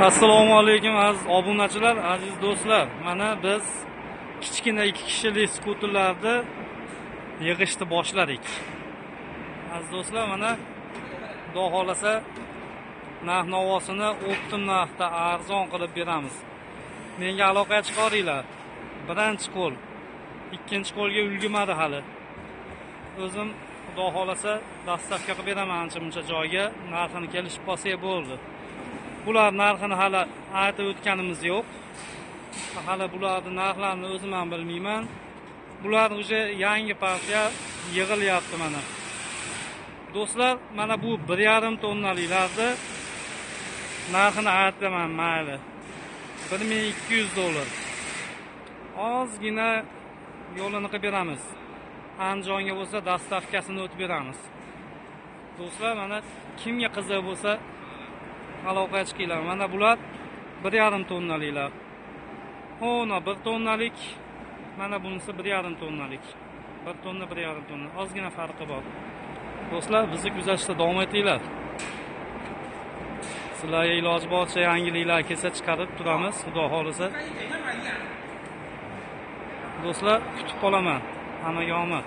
Assalomu alaykum aziz obunachilar, aziz do'stlar. Mana biz kichkina 2 kishilik skuterlarni yig'ishni boshladik. Aziz do'stlar, mana xudo xolasa narx-navosini optim narxda arzon qilib beramiz. Menga aloqaga chiqaringlar. Birinchi qo'l, ikkinchi qo'lga ulgurmadi hali. O'zim xudo xolasa dastavka qilib beraman ancha-muncha joyga, narxini kelishib qolsa bo'ldi. Bular narxini hali aytib o'tganimiz yo'q. Hali bularning narxlarini o'zim ham bilmayman. Bular уже yangi partiya yig'ilyapti mana. Do'stlar, mana bu 1,5 tonnaliklarni narxini aytaman, mayli. $1200. Ozgina yo'lini qilib beramiz. Andijonga bo'lsa dastavkasini o'tib beramiz. Do'stlar, mana kimga qiziq bo'lsa aloqaga chiqinglar. Mana bular 1,5 tonnaliklar. Ona 1 tonnalik, mana bunisi 1,5 tonnalik. 1 tonna, 1,5 tonna. Ozgina farqi bor. Do'stlar, bizni kuzatishda davom etinglar. Sizlarga iloji boricha yangiliklar kelsa chiqarib turamiz, xudo xolisa. Do'stlar, kutib qolaman. Hammaga omad.